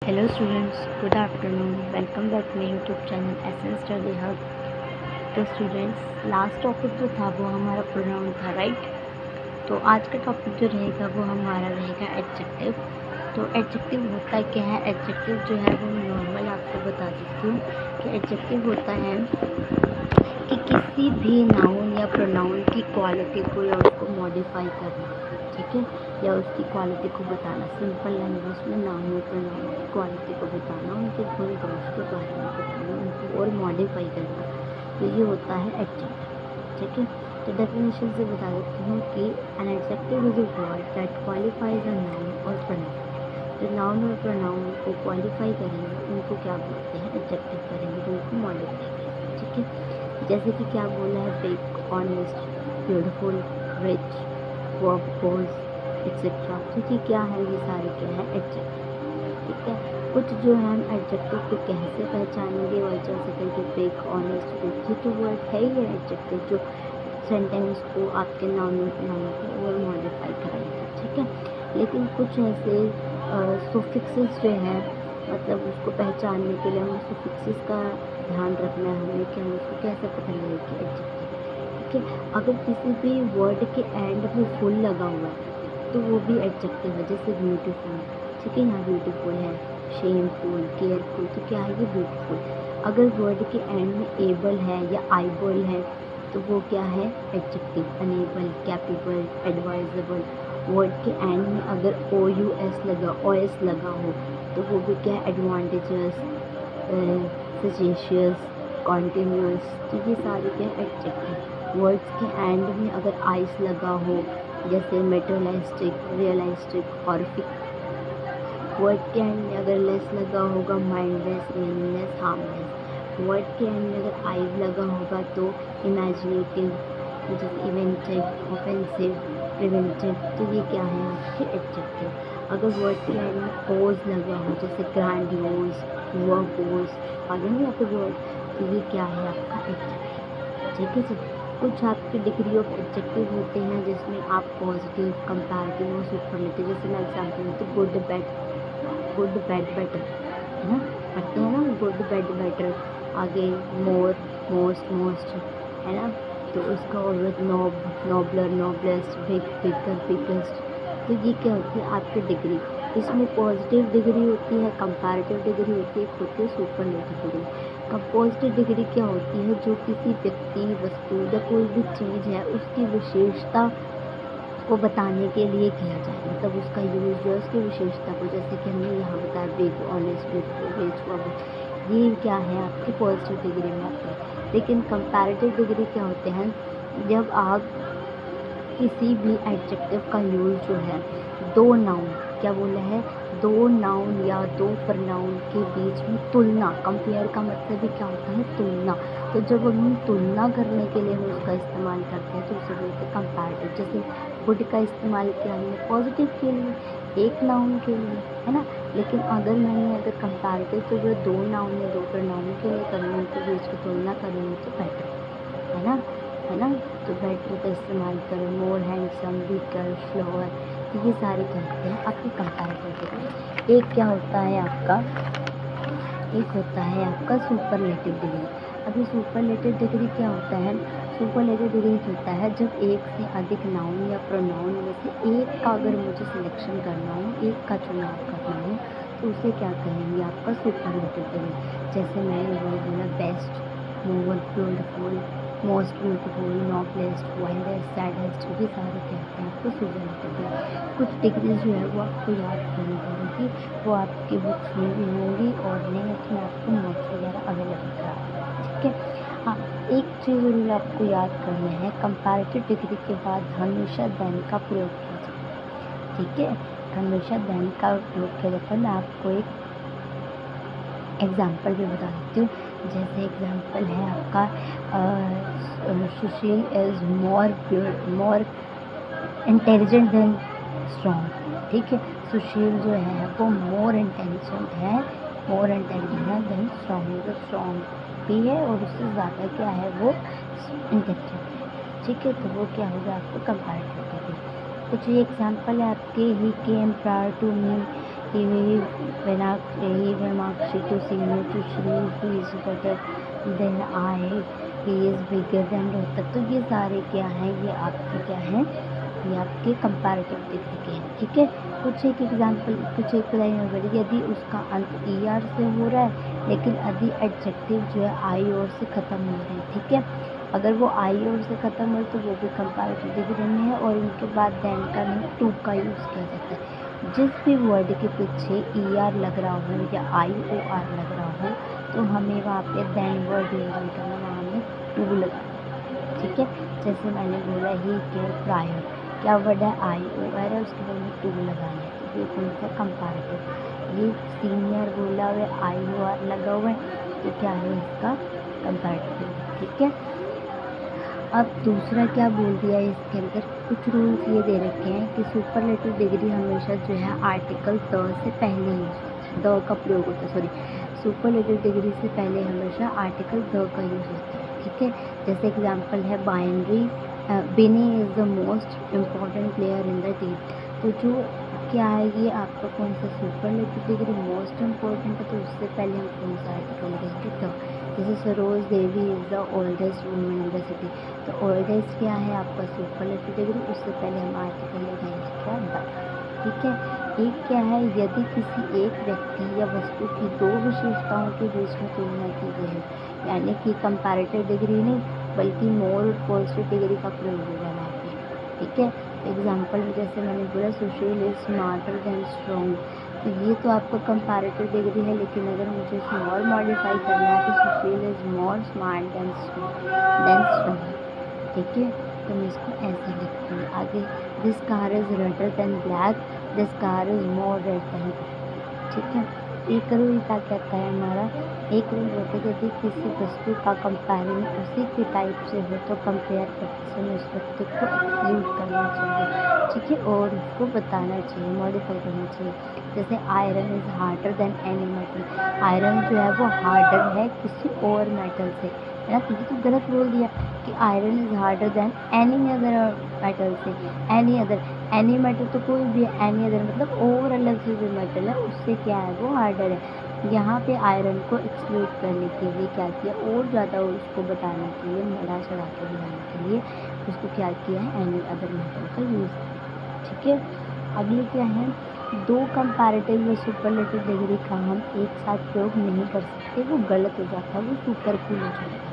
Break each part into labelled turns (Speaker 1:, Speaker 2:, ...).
Speaker 1: Hello students, good afternoon. Welcome back to my YouTube channel essence study hub. तो students, last topic जो था वो हमारा pronoun था, राइट। तो आज का टॉपिक जो रहेगा वो हमारा रहेगा एडजेक्टिव। तो एडजेक्टिव होता क्या है? एडजेक्टिव जो है वो मैं नॉर्मल आपको बता देती हूँ कि एडजेक्टिव होता है कि किसी भी नाउन या प्रोनाउन की क्वालिटी को या उसको मॉडिफाई करना, ठीक है, या उसकी क्वालिटी को बताना। सिंपल लैंग्वेज में नाउन और प्रोनाउन की क्वालिटी को बताना, उनके गुण दोष के बारे में बताना, उनको और मॉडिफाई करना। तो ये होता है एडजेक्टिव, ठीक है। तो डेफिनेशन से बता देती हूँ कि an adjective is a word that qualifies a noun और प्रोनाउन। जो नाउन और प्रोनाउन को क्वालिफाई करेंगे उनको क्या बोलते हैं? एडजेक्टिव करेंगे, तो उनको मॉडिफाई करेंगे, ठीक है। जैसे कि क्या बोला है? बिग, ऑनेस्ट, ब्यूटीफुल, रिच, वर्बफुल एक्सेट्रा। ठीक है, क्या है ये सारे? क्या है? एडजेक्टिव, ठीक है। कुछ जो है हम एडजेक्टिव को कैसे पहचानेंगे? और जैसे करके बिग, ऑनेस्ट, रिच, ये तो वर्ड है ही एडजेक्टिव जो सेंटेंस को आपके नाउन और प्रोनाउन को और मॉडिफाई करेंगे, ठीक है। लेकिन कुछ ऐसे सुफिक्सेस जो है, मतलब उसको पहचानने के लिए हमें सुफिक्सेस का ध्यान रखना है हमें कि हम उसको कैसे पता लगे कि एडजेक्टिव, ठीक है। अगर किसी भी वर्ड के एंड में फुल लगा हुआ है तो वो भी एडजेक्टिव है। जैसे ब्यूटीफुल, ठीक है, यहाँ ब्यूटीफुल है, शेमफुल, केयरफुल, तो क्या है? ये ब्यूटीफुल। अगर वर्ड के एंड में एबल है या आइबल है तो वो क्या है? Adjective. Enable, capable, advisable. Word के एंड में अगर ओ एस लगा हो तो वो भी क्या है? एडवांटेजस, सजेशियस, कॉन्टीन्यूस। तो ये सारे क्या है? एडजेक्टिव। वर्ड्स के एंड में अगर आइस लगा हो, जैसे मेटेरियलिस्टिक, रियलिस्टिक, हॉरिफिक। वर्ड के एंड में अगर लेस लगा होगा, माइंडलेस, मीनिंगलेस, हार्मलेस। वर्ड के एंड में अगर आइव लगा होगा तो इमेजिनेटिव, जैसे इवेंटिव, ऑफेंसिव, प्रिवेंटिव। तो ये क्या है? आपके एडजेक्टिव। अगर वर्ड के एंड में ओज लगा हो, जैसे ग्रैंडियोज, वर्बोज, आगे नहीं आपके वर्ड, तो ये क्या है? आपका एडजेक्टिव, ठीक है जी। कुछ आपके डिग्री ऑफ एडजेक्टिव होते हैं जिसमें आप पॉजिटिव, कंपैरेटिव और सुपरलेटिव, जैसे मैं एग्जाम्पल देती हूँ, गुड, बैड, बेटर, है ना, पढ़ते हैं ना, गुड, बैड, बेटर। आगे मोर, मोस्ट, है ना। तो उसका और नॉब, नॉबलर, नॉबलेस्ट, बिग, बिगर, बिगेस्ट। तो ये क्या होती है? आपकी डिग्री। इसमें पॉजिटिव डिग्री होती है, कंपैरेटिव डिग्री होती है, एक होती है सुपरलेटिव डिग्री। पॉजिटिव डिग्री क्या होती है? जो किसी व्यक्ति, वस्तु या कोई भी चीज़ है उसकी विशेषता को बताने के लिए किया जाए, मतलब उसका यूज़ जो है उसकी विशेषता को, जैसे कि हमने यहाँ बताया big, honest, beautiful, rich, verbal. ये क्या है? आपकी पॉजिटिव डिग्री में आते हैं। लेकिन कंपैरेटिव डिग्री क्या होते हैं? जब आप किसी भी एडजेक्टिव का यूज़ जो है दो नाउन, क्या बोला है? दो नाउन या दो प्रनाउन के बीच में तुलना, कंपेयर का मतलब ही क्या होता है? तुलना। तो जब हम तुलना करने के लिए हम उसका इस्तेमाल करते हैं तो उसे बोलते हैं कंपैरेटिव। जैसे गुड का इस्तेमाल किया हमने पॉजिटिव के लिए, एक नाउन के लिए, है ना। लेकिन अगर कंपैरेटिव तो जो दो नाउन या दो प्रनाउन के लिए करेंगे, उनके बीच की तुलना करेंगे तो बेटर, है ना, है ना। तो बेटर का इस्तेमाल करें, मोर हैंडसम, बिगर, फ्लोअर। तो ये सारे क्या होते हैं? आपके कंपैरेटिव डिग्री। एक क्या होता है आपका? एक होता है आपका सुपरलेटिव डिग्री। अभी सुपरलेटिव डिग्री क्या होता है? सुपरलेटिव डिग्री होता है जब एक से अधिक नाउन या प्रोनाउन में से एक का अगर मुझे सिलेक्शन करना हो, एक का चुनाव करना हो, तो उसे क्या कहेंगे? आपका सुपरलेटिव डिग्री। जैसे मैंने वो बोला best, more beautiful, most beautiful, noblest, wildest, saddest. ये सारे कहते हैं आपको सुपरलेटिव डिग्री। कुछ डिग्रीज जो है वो आपको याद करनी पड़ेगी, वो आपकी बुक्स में भी होंगी और नहीं है तो मैं आपको नोट्स वगैरह अवेलेबल करा दूँगी, ठीक है। हाँ, एक चीज़ ज़रूर आपको याद करना है, कंपैरेटिव डिग्री के बाद हमेशा देन का प्रयोग किया जाता है, ठीक है। हमेशा देन का प्रयोग किया जाता है। मैं आपको एक एग्ज़ाम्पल भी बता देती हूँ। जैसे एग्ज़ाम्पल है आपका Sushil is more intelligent than strong, ठीक है। सुशील जो है वो मोर इंटेलिजेंट है देन स्ट्रॉन्ग, मतलब स्ट्रॉन्ग भी है और उससे ज़्यादा क्या है? वो इंटेलिजेंट है, ठीक है। तो वो क्या होगा? आपको कंपैरेटिव डिग्री। कुछ ये एग्जाम्पल है आपके, he came prior to me, he Vimakshi to senior to Shri, he is better than I, he is bigger than Rohtak. तो ये सारे क्या हैं, ये आपके क्या हैं, ये आपके कंपैरेटिव डिग्री के हैं। ठीक है, कुछ एक एग्जाम्पल, कुछ एक लाइन वगैरह, यदि उसका अंत ER से हो रहा है लेकिन यदि एडजेक्टिव जो है I और से ख़त्म हो रहे हैं। ठीक है, अगर वो I और से ख़त्म हो तो वो भी कंपैरेटिव डिग्री में है, और उनके बाद देन का नहीं टू का यूज़ किया जाता है। जिस भी वर्ड के पीछे ER लग रहा हो या IOR लग रहा हो तो हमें वहाँ पे देन वर्ड यूज़ नहीं करना, वहाँ हमें टू लगाना। ठीक है, जैसे मैंने बोला ही केयर प्रायर, क्या वर्ड है IOR है, उसके बाद में टू लगाना है, तो ये कौन सा कंपैरेटिव। ये सीनियर बोला हुआ है IOR लगा हुआ है, तो क्या है इसका कंपैरेटिव। ठीक है, अब दूसरा क्या बोल दिया है इसके अंदर, कुछ रूल्स ये दे रखे हैं कि सुपरलेटिव डिग्री हमेशा जो है आर्टिकल द से पहले यूज होता है, द का प्रयोग होता है, सॉरी, सुपरलेटिव डिग्री से पहले हमेशा आर्टिकल द का यूज होता है। ठीक है, जैसे एग्जांपल है binary, Binny is the most important player in the team. तो जो क्या है ये आपका कौन सा सुपरलेटिव डिग्री मोस्ट इम्पॉर्टेंट है, तो उससे पहले हम कौन सा आर्टिकल लगाएंगे द। जैसे Saroj Devi is the oldest woman in the city, तो ओल्डेस्ट क्या है आपका सुपरलेटिव डिग्री, उससे पहले हम आर्टिकल लगाएंगे क्या द। ठीक है, एक क्या है, यदि किसी एक व्यक्ति या वस्तु की दो विशेषताओं के बीच में तुलना की गई है, यानी कि कंपैरेटिव डिग्री नहीं बल्कि मोर और पॉजिटिव डिग्री का प्रयोग होगा वहाँ पे। ठीक है, एग्जाम्पल में जैसे मैंने बोला सुशील इज स्मार्टर देन स्ट्रॉन्ग, तो ये तो आपका कंपैरेटिव डिग्री है, लेकिन अगर मुझे इसे और मॉडिफाई करना है तो Sushil is more smart than strong. ठीक है, तो मैं इसको ऐसे लिखती हूँ आगे, this car is redder than black, this car is more red than black. ठीक है, एक रूल क्या कहता है हमारा, एक रूल होता है यदि किसी वस्तु का कंपेरिजन उसी के टाइप से हो तो कंपेयर करते समय उस वस्तु को एक्सक्लूड करना चाहिए। ठीक है, और उसको बताना चाहिए, मॉडिफाई करना चाहिए। जैसे iron is harder than any metal, iron जो है वो हार्डर है किसी और मेटल से, है ना, तो ये तो गलत बोल दिया कि iron is harder than any other metal से। एनी मेटल तो कोई भी है, एनी अदर मतलब और अलग से जो मेटल है उससे क्या है वो हार्डर है। यहाँ पे आयरन को एक्सक्लूड करने के लिए क्या किया, और ज़्यादा उसको बताने के लिए, बढ़ा चढ़ा के बताने के लिए उसको क्या किया है, एनी अदर मेटल का यूज़ किया। ठीक है, अगले क्या है, दो कंपैरेटिव या सुपरलेटिव डिग्री का हम एक साथ प्रयोग नहीं कर सकते, वो गलत हो जाता है, वो सुपरफुल हो जाता है।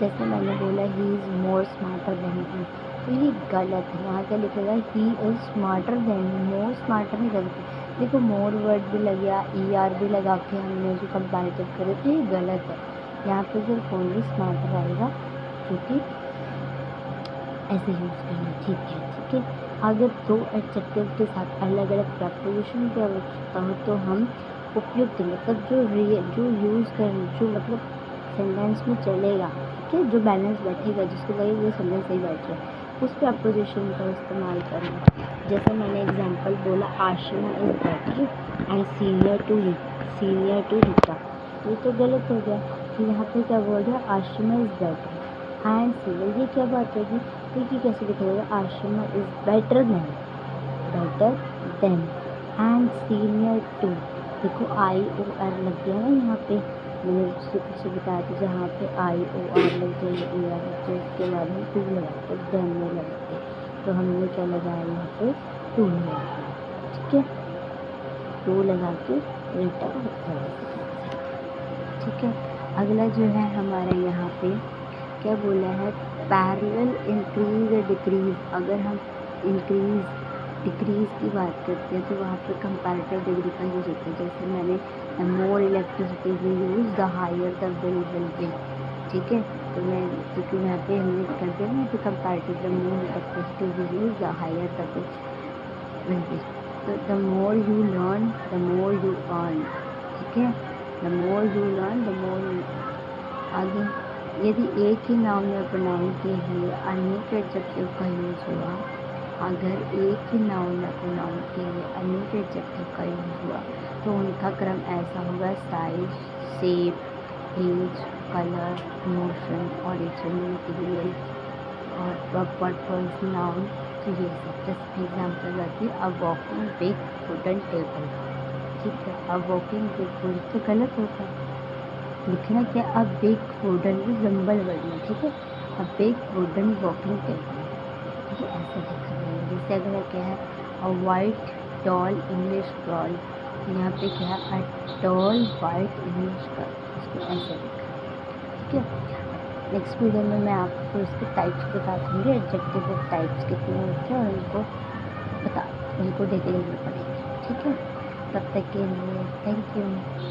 Speaker 1: जैसे मैंने बोला he is more smarter than me, तो ये गलत है, यहाँ क्या लिखेगा he is smarter than me, more smarter नहीं कर सकते। देखो मोर वर्ड भी लग गया, ER भी लगा के हमने जो कंपैरेटिव करे तो ये गलत है, यहाँ पे सिर्फ ओनली स्मार्टर आएगा, क्योंकि ऐसे यूज़ करना। ठीक है, ठीक है, अगर दो एडजेक्टिव के साथ अलग अलग प्रपोजिशन की आवश्यकता हो तो हम उपयुक्त मतलब जो यूज़ कर जो मतलब सेंटेंस में चलेगा, ठीक है, जो बैलेंस बैठेगा, जिसको लगेगा ये सेंटेंस सही बैठ रहा है, उस प्रपोजिशन का इस्तेमाल करना। जैसे मैंने एग्जांपल बोला Ashima is better and senior to Rita, ये तो गलत हो गया, तो यहाँ पे क्या बोल रहा है, Ashima is better and senior, ये क्या बात होगी, तो ये कैसे लिखा जाएगा, Ashima is better than and senior to. देखो IOR लग गया ना यहाँ पे, मैंने उससे पीछे बताया था, जहाँ पे IOR लग जाए ER लग जाए उसके बाद में टू लगाते देन में लगाते, तो हमने क्या लगाया यहाँ पे टू लगाया। ठीक है, टू लगा के रिटर्न कर। ठीक है, अगला जो है हमारा यहाँ पे क्या बोला है, पैरेलल इंक्रीज या डिक्रीज। अगर हम इंक्रीज डिक्रीज की बात करते हैं तो वहाँ पे कंपैरेटिव डिग्री का यूज होता है। जैसे मैंने more electricity we use the higher the bill will be. ठीक है, तो मैं क्योंकि यहाँ पे हमने कर दिया ना कि comparative, the more electricity we use the higher the bill will be. तो the more you learn the more you earn. ठीक है, the more you learn the more you. आगे, यदि एक ही नाउन या प्रोनाउन के लिए अनेक एडजेक्टिव का यूज हुआ, अगर एक ही नाउन या प्रोनाउन के लिए अनेक एडजेक्टिव का यूज हुआ तो उनका क्रम ऐसा होगा, size, shape, age, colour, motion, origin, material और पर्पस, नाउन। तो ये सब जैसे एग्जाम्पल आती है, a walking big wooden table. ठीक है। अब वॉकिंग बिग तो गलत होता है, लिखना क्या, अब बिग वुडन रिजेंबल वर्ड में, ठीक है। अब बिग वुडन वॉकिंग टेबल, ठीक है, ऐसे लिखा जाएगा। जैसे अगर क्या है a white tall English girl, यहाँ पे क्या है a tall white English girl, इसको ऐसे लिखा है, ठीक है। नेक्स्ट वीडियो में मैं आपको इसके टाइप्स बता दूँगी, एडजेक्टिव टाइप्स कितने होते हैं और उनको डिटेल में पढ़ेंगे, ठीक है। तब तक के लिए thank you,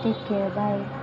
Speaker 1: take care, bye.